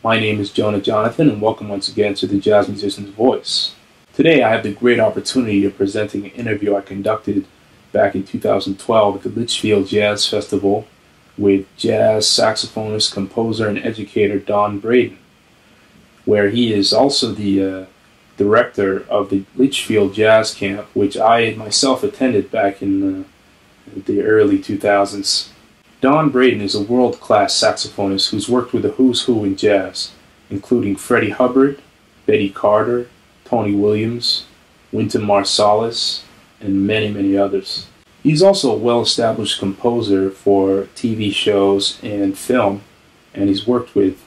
My name is Jonah Jonathan, and welcome once again to the Jazz Musician's Voice. Today I have the great opportunity of presenting an interview I conducted back in 2012 at the Litchfield Jazz Festival with jazz saxophonist, composer, and educator Don Braden, where he is also the director of the Litchfield Jazz Camp, which I myself attended back in the early 2000s. Don Braden is a world-class saxophonist who's worked with the who's who in jazz, including Freddie Hubbard, Betty Carter, Tony Williams, Wynton Marsalis, and many, many others. He's also a well-established composer for TV shows and film, and he's worked with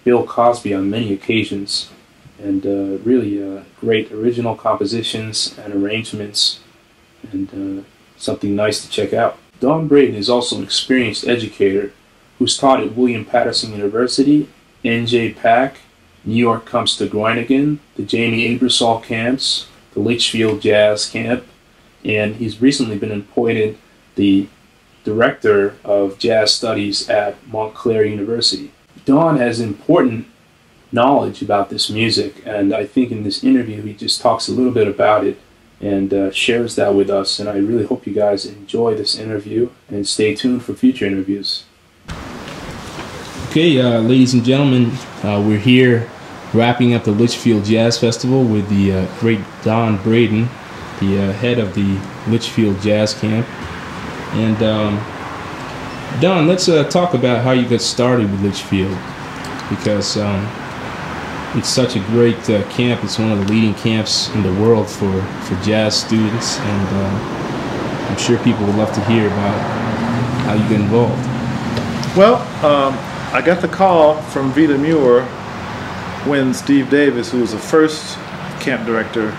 Bill Cosby on many occasions, and really great original compositions and arrangements, and something nice to check out. Don Braden is also an experienced educator who's taught at William Patterson University, NJ PAC, New York Comes to Groningen, the Jamie Aebersold camps, the Litchfield Jazz Camp, and he's recently been appointed the Director of Jazz Studies at Montclair University. Don has important knowledge about this music, and I think in this interview he just talks a little bit about it and shares that with us, and I really hope you guys enjoy this interview and stay tuned for future interviews. Okay, ladies and gentlemen, we're here wrapping up the Litchfield Jazz Festival with the great Don Braden, the head of the Litchfield Jazz Camp. And Don, let's talk about how you got started with Litchfield, because it's such a great camp. It's one of the leading camps in the world for jazz students, and I'm sure people would love to hear about how you got involved. Well, I got the call from Vita Muir when Steve Davis, who was the first camp director,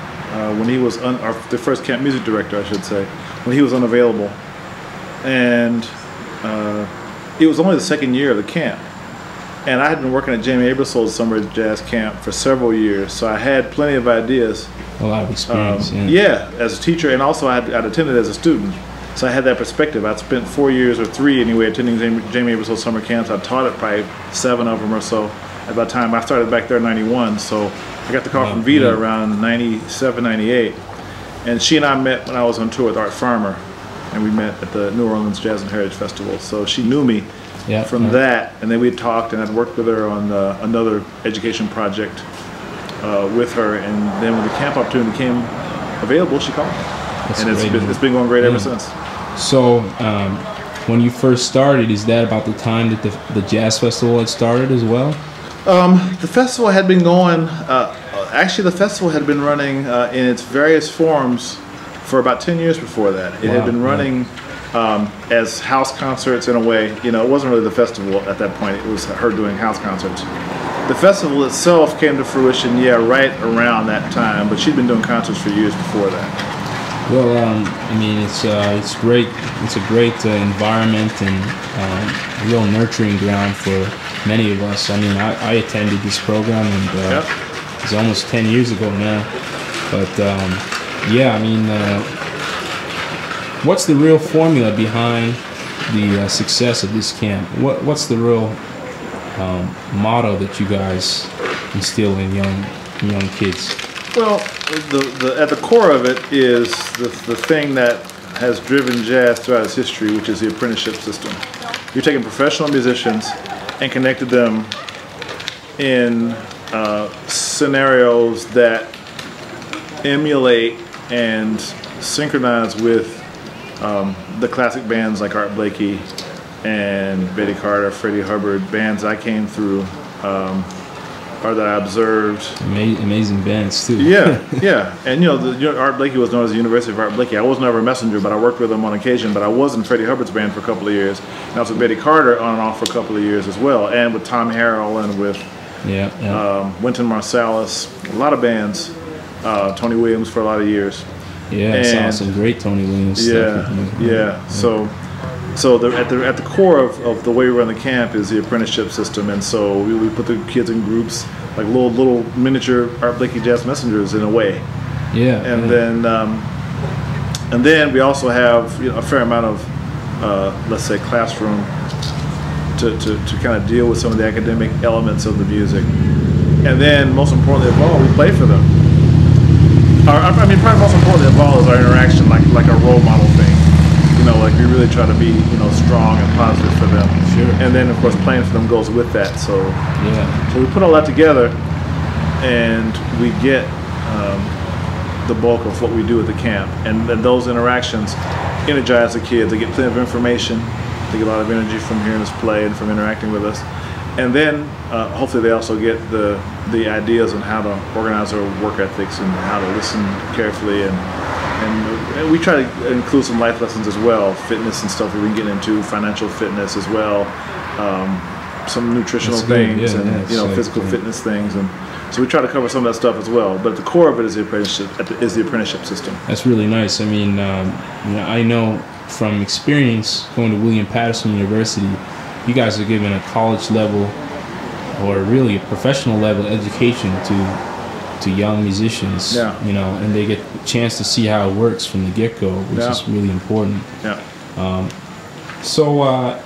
when he was or the first camp music director, I should say, when he was unavailable, and it was only the second year of the camp. And I had been working at Jamie Aebersold's summer jazz camp for several years, so I had plenty of ideas. A lot of experience, yeah, as a teacher, and also I'd attended as a student, so I had that perspective. I'd spent 4 years, or 3 anyway, attending Jamie Aebersold's summer camps. I taught at probably 7 of them or so at that time. I started back there in '91, so I got the call from Vita around '97, '98. And she and I met when I was on tour with Art Farmer, and we met at the New Orleans Jazz and Heritage Festival. So she knew me from that, and then we talked, and I'd worked with her on another education project with her, and then when the camp opportunity became available, she called me. And it's been going great ever since. So when you first started, is that about the time that the Jazz Festival had started as well? The festival had been going, actually the festival had been running in its various forms for about 10 years before that. It had been running as house concerts in a way. You know, it wasn't really the festival at that point. It was her doing house concerts. The festival itself came to fruition, right around that time, but she'd been doing concerts for years before that. Well, I mean, it's great. It's a great environment and real nurturing ground for many of us. I mean, I attended this program, and it's almost 10 years ago now. But yeah, I mean, what's the real formula behind the success of this camp? What's the real motto that you guys instill in young kids? Well, at the core of it is the thing that has driven jazz throughout its history, which is the apprenticeship system. You're taking professional musicians and connected them in scenarios that emulate and synchronize with the classic bands like Art Blakey and Betty Carter, Freddie Hubbard, bands I came through, or that I observed. Amazing bands too. Yeah. And Art Blakey was known as the University of Art Blakey. I was never a messenger, but I worked with him on occasion. But I was in Freddie Hubbard's band for a couple of years, and also Betty Carter on and off for a couple of years as well, and with Tom Harrell and with Wynton Marsalis, a lot of bands. Tony Williams for a lot of years. Yeah, I saw some great Tony Williams stuff. So at the core of the way we run the camp is the apprenticeship system, and so we put the kids in groups like little miniature Art Blakey jazz messengers in a way. And then we also have a fair amount of let's say classroom to kind of deal with some of the academic elements of the music. And then most importantly of all, we play for them. I mean, probably most importantly of all is our interaction, like a role model thing. You know, like we really try to be, you know, strong and positive for them. Sure. And then of course playing for them goes with that. So yeah. So we put all that together, and we get the bulk of what we do at the camp. And those interactions energize the kids. They get plenty of information. They get a lot of energy from hearing us play and from interacting with us. And then hopefully they also get the ideas on how to organize their work ethics and how to listen carefully. And we try to include some life lessons as well, fitness and stuff that we can get into, financial fitness as well, some nutritional things, yeah, and you know, physical fitness things. And so we try to cover some of that stuff as well. But at the core of it is the apprenticeship system. That's really nice. I mean, you know, I know from experience going to William Patterson University, you guys are given a college level or really a professional level education to young musicians. Yeah. You know, and they get a chance to see how it works from the get-go, which yeah. is really important. Yeah. So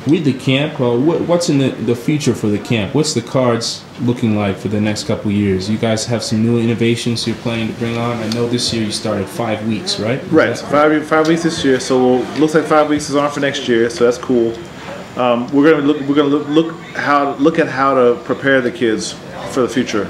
with the camp, what's in the future for the camp? What's the cards looking like for the next couple of years? You guys have some new innovations you're planning to bring on. I know this year you started 5 weeks, right? Right, 5 weeks this year. So looks like 5 weeks is on for next year. So that's cool. We're gonna look at how to prepare the kids for the future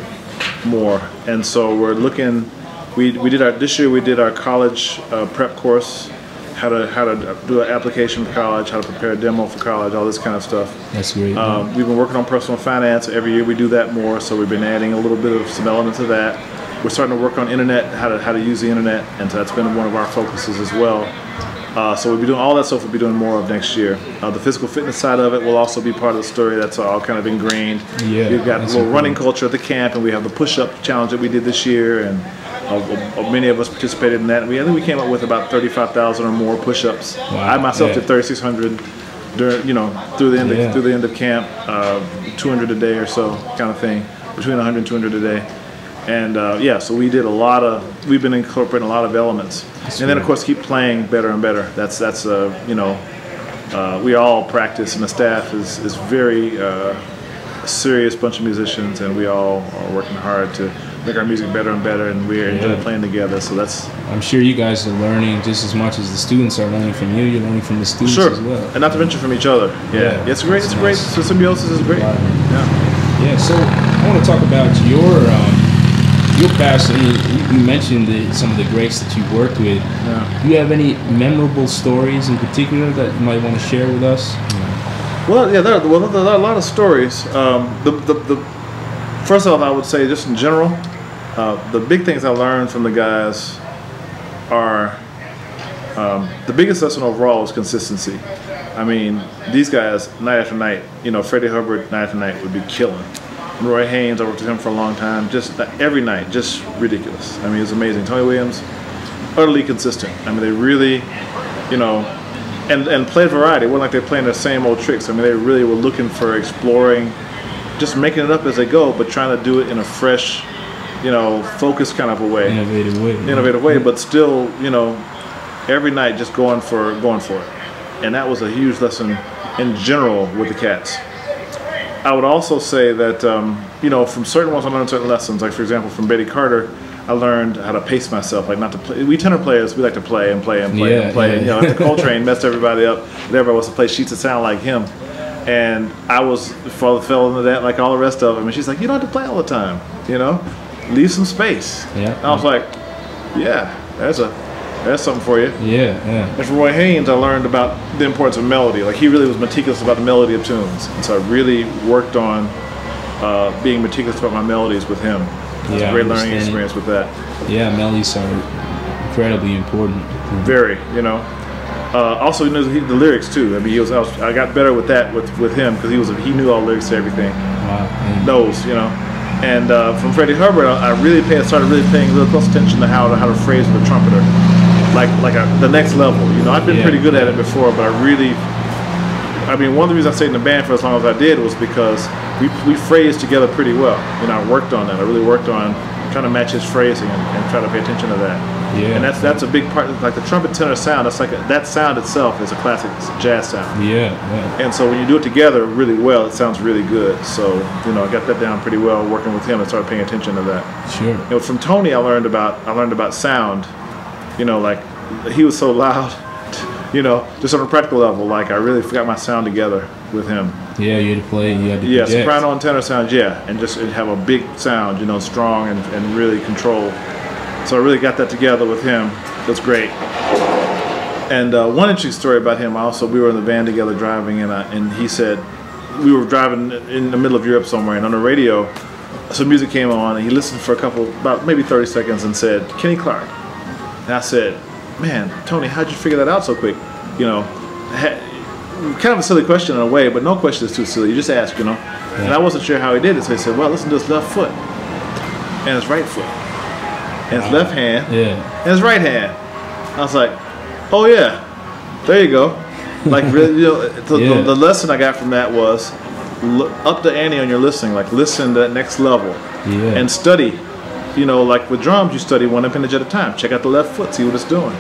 more. And so we're looking. This year we did our college prep course. How to do an application for college, how to prepare a demo for college, all this kind of stuff. That's great. We've been working on personal finance. Every year we do that more, so we've been adding a little bit of some elements of that. We're starting to work on internet, how to use the internet, and so that's been one of our focuses as well. So we'll be doing all that stuff. We'll be doing more of next year. The physical fitness side of it will also be part of the story. That's all kind of ingrained. Yeah, we've got a little running culture at the camp, and we have the push-up challenge that we did this year, and many of us participated in that. I think we came up with about 35,000 or more push-ups. Wow. I myself did 3,600 during, you know, through the end of camp, 200 a day or so, kind of thing, between 100 and 200 a day. And so we did we've been incorporating a lot of elements. And then of course keep playing better and better. That's you know, we all practice, and the staff is very serious bunch of musicians, and we all are working hard to make our music better and better, and we're enjoying playing together. So that's. I'm sure you guys are learning just as much as the students are learning from you. You're learning from the students as well. And not to mention from each other. Yeah. It's great. It's great. So symbiosis is great. Yeah. So I want to talk about your past. You mentioned some of the greats that you worked with. Yeah. Do you have any memorable stories in particular that you might want to share with us? Well, yeah, there are a lot of stories. First off, I would say just in general, the big things I learned from the guys are the biggest lesson overall is consistency. I mean, these guys, night after night, you know, Freddie Hubbard, night after night, would be killing. Roy Haynes, I worked with him for a long time, just every night, just ridiculous. I mean, it was amazing. Tony Williams, utterly consistent. I mean, they really, you know, and played variety. It wasn't like they're playing the same old tricks. I mean, they really were looking for exploring, just making it up as they go, but trying to do it in a fresh, you know, focused kind of a way. Innovative way, but still, you know, every night just going for it. And that was a huge lesson in general with the cats. I would also say that, you know, from certain ones I learned certain lessons. Like, for example, from Betty Carter, I learned how to pace myself, like not to play. We tenor players, we like to play and play and play and play. And, you know, after Coltrane messed everybody up, everybody wants to play sheets that sound like him. And I fell into that like all the rest of them. And she's like, you don't have to play all the time, you know? Leave some space. Yeah. And I was like, yeah, there's something for you. Yeah. And from Roy Haynes, I learned about the importance of melody. Like, he really was meticulous about the melody of tunes. And so I really worked on being meticulous about my melodies with him. It was a great learning experience with that. Yeah, melodies are incredibly important. Very, you know. Also, he knows the lyrics too. I mean, I got better with that with him because he knew all the lyrics to everything. Wow. Knows, you know. And from Freddie Hubbard, I started really paying real close attention to how to phrase with a trumpeter, like the next level. You know, I've been pretty good at it before, but I mean, one of the reasons I stayed in the band for as long as I did was because we phrased together pretty well. You know, I worked on that. I really worked on trying to match his phrasing and try to pay attention to that. Yeah. And that's a big part. Like the trumpet tenor sound, that sound itself is a classic jazz sound. Yeah. And so when you do it together really well, it sounds really good. So I got that down pretty well working with him and started paying attention to that. Sure. From Tony, I learned about sound. Like he was so loud. Just on a practical level, like I really got my sound together with him. Yeah, you had to play. You had to project. Soprano and tenor sound, and just have a big sound, strong and really controlled. So I really got that together with him. That's great. And one interesting story about him. We were in the van together driving, and he said we were driving in the middle of Europe somewhere, and on the radio, some music came on, and he listened for about maybe 30 seconds, and said, "Kenny Clarke." And I said, "Man, Tony, how'd you figure that out so quick?" Kind of a silly question in a way, but no question is too silly. You just ask, And I wasn't sure how he did it, so he said, "Well, listen to his left foot, and his right foot, and his left hand, and his right hand." I was like, "Oh yeah, there you go." Like really, the lesson I got from that was up the ante on your listening. Like listen to that next level, and study. Like with drums, you study one appendage at a time. Check out the left foot, see what it's doing.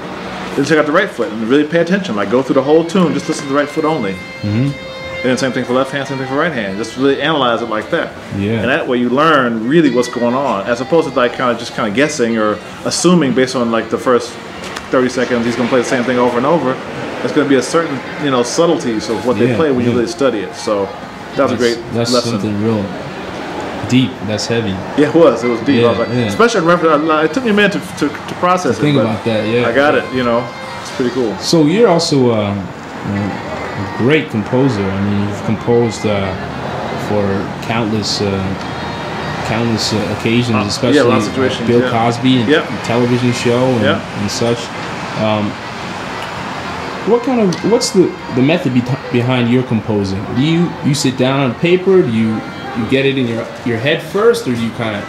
Then check out the right foot and really pay attention. Like go through the whole tune, just listen to the right foot only. And then same thing for left hand, same thing for right hand. Just really analyze it like that. And that way you learn really what's going on, as opposed to like kind of guessing or assuming based on like the first 30 seconds he's going to play the same thing over and over. There's going to be a certain subtleties of what they play when you really study it. So that was a great lesson. That's something real deep. That's heavy. Yeah, it was deep. I was like, especially in reference. It took me a minute to process it. Think about that. Yeah, I got it. It's pretty cool. So you're also a great composer. I mean, you've composed for countless occasions, especially Bill Cosby and television show and such. What's the method behind your composing? Do you sit down on paper? Do you get it in your head first, or do you kind of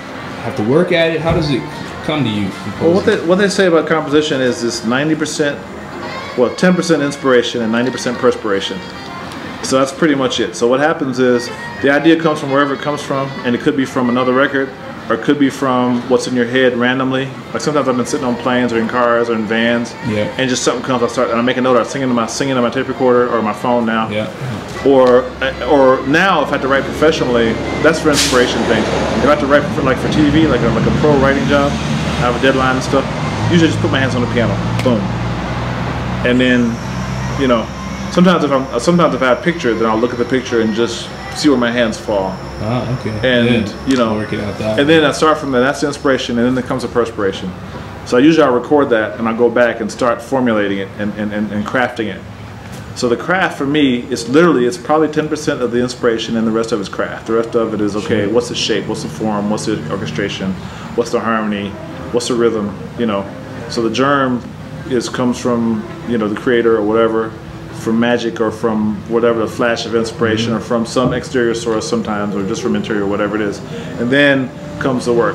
have to work at it? How does it come to you? Well, what they say about composition is this 90%, 10% inspiration and 90% perspiration. So that's pretty much it. So what happens is the idea comes from wherever it comes from, and it could be from another record, or it could be from what's in your head randomly. Like sometimes I've been sitting on planes or in cars or in vans, and just something comes. I make a note. I'm singing on my tape recorder or my phone now. Or now, if I have to write professionally, that's for inspiration things. If I have to write for TV, like a pro writing job, I have a deadline and stuff. Usually, just put my hands on the piano, boom, and then, sometimes if I have a picture, then I'll look at the picture and just see where my hands fall. Ah, okay. And work it out that. And then I start from there. That's the inspiration, and then there comes the perspiration. So usually I'll record that, and I'll go back and start formulating it and crafting it. So the craft for me is it's probably 10% of the inspiration, and the rest of it is craft. The rest of it is what's the shape, what's the form, what's the orchestration, what's the harmony, what's the rhythm, So the germ comes from the creator or whatever, from magic or from whatever, the flash of inspiration, or from some exterior source sometimes, or just from interior, whatever it is. And then comes the work.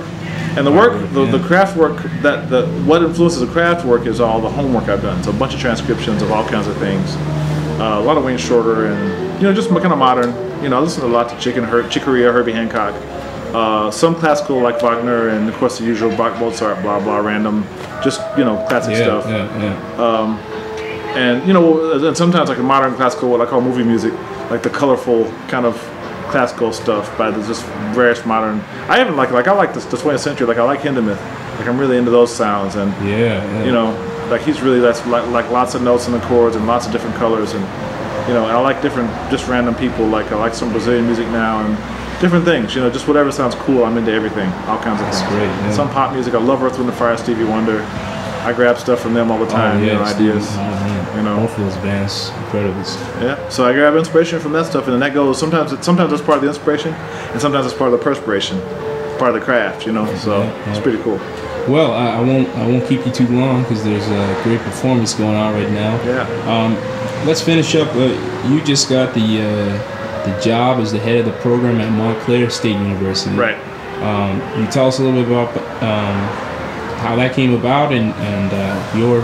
And the work, the craft work, what influences the craft work is all the homework I've done. So a bunch of transcriptions of all kinds of things. A lot of Wayne Shorter and, just kind of modern. I listen to a lot to Chicory, Herbie Hancock. Some classical like Wagner, and of course the usual Mozart, blah, blah, random, just, classic stuff. And and sometimes like a modern classical, what I call movie music, like the colorful kind of classical stuff by the just various modern. I even like I like the 20th century. Like I like Hindemith. Like I'm really into those sounds, and like he's really like lots of notes in the chords and lots of different colors, and and I like different just random people. Like I like some Brazilian music now and different things. Just whatever sounds cool. I'm into everything, all kinds of things. That's great. Yeah. Some pop music. I love Earth, Wind & Fire, Stevie Wonder. I grab stuff from them all the time, ideas. Both of those bands, incredible. Yeah, so I grab inspiration from that stuff, and then that goes. Sometimes it's part of the inspiration, and sometimes it's part of the perspiration, part of the craft. So it's pretty cool. Well, I won't keep you too long because there's a great performance going on right now. Yeah. Let's finish up. You just got the job as the head of the program at Montclair State University. Right. You tell us a little bit about how that came about and your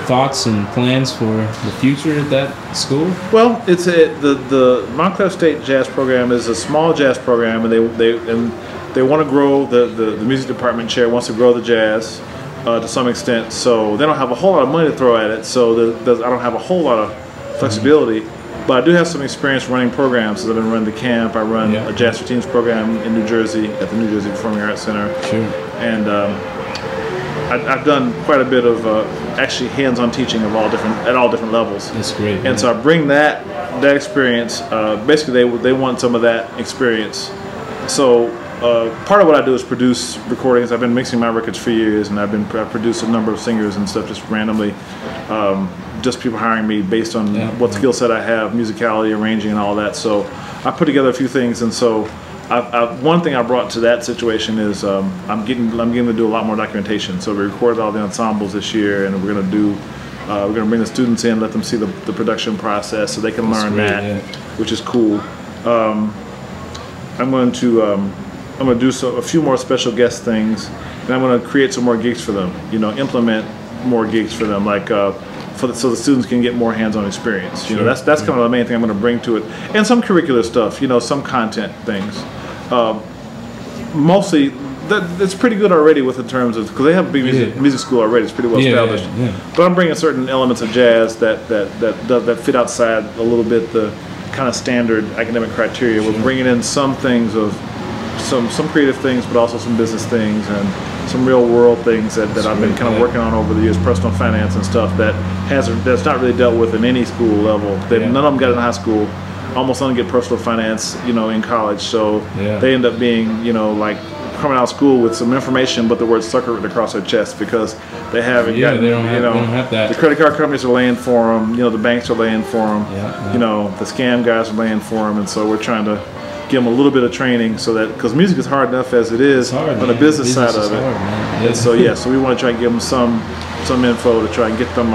thoughts and plans for the future at that school? Well, it's the Montclair State Jazz Program is a small jazz program, and they want to grow the music department chair wants to grow the jazz. to some extent. So they don't have a whole lot of money to throw at it. So I don't have a whole lot of flexibility. But I do have some experience running programs. I've been running the camp. I run a jazz for teens program in New Jersey at the New Jersey Performing Arts Center. Sure. And I've done quite a bit of actually hands-on teaching of at all different levels. That's great. And so I bring that experience. Basically, they want some of that experience. So part of what I do is produce recordings. I've been mixing my records for years, and I've produced a number of singers and stuff just randomly. Just people hiring me based on what skill set I have, musicality, arranging, and all that. So I put together a few things, and so one thing I brought to that situation is I'm getting to do a lot more documentation. So we recorded all the ensembles this year, and we're gonna bring the students in, let them see the production process, so they can learn which is cool. I'm going to do a few more special guest things, and I'm going to create some more gigs for them. Implement more gigs for them, like so the students can get more hands-on experience. That's kind of the main thing I'm going to bring to it, and some curricular stuff. Some content things. Mostly, that's pretty good already in terms of, because they have a big music school already. It's pretty well established. But I'm bringing certain elements of jazz that fit outside a little bit the kind of standard academic criteria. We're bringing in some things of some creative things, but also some business things and some real world things that I've been kind of working on over the years, personal finance and stuff that's not really dealt with in any school level. None of them got it in high school. Almost none get personal finance, in college. So they end up being, like coming out of school with some information, but the word sucker written across their chest because they haven't gotten, they don't have that. The credit card companies are laying for them, the banks are laying for them, the scam guys are laying for them, and so we're trying to give them a little bit of training so that, because music is hard enough as it is on the business side of it. And so so we want to try and give them some info to try and get them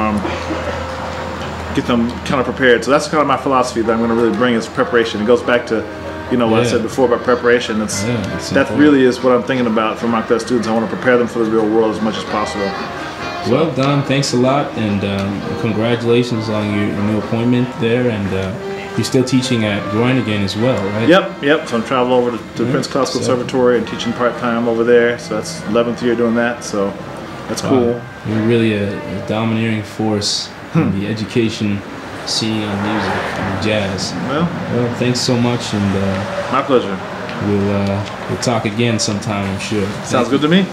kind of prepared. So that's kind of my philosophy that I'm going to really bring is preparation. It goes back to what I said before about preparation. That really is what I'm thinking about for my class students. I want to prepare them for the real world as much as possible. Well, Don, thanks a lot, and congratulations on your new appointment there. And you're still teaching at Groningen as well, right? Yep. So I'm traveling over to Prince Classical Conservatory and teaching part-time over there. So that's 11th year doing that. So that's cool. You're really a domineering force in the education scene on music and jazz. Well, thanks so much, and my pleasure. We'll talk again sometime, I'm sure. Sounds good to me.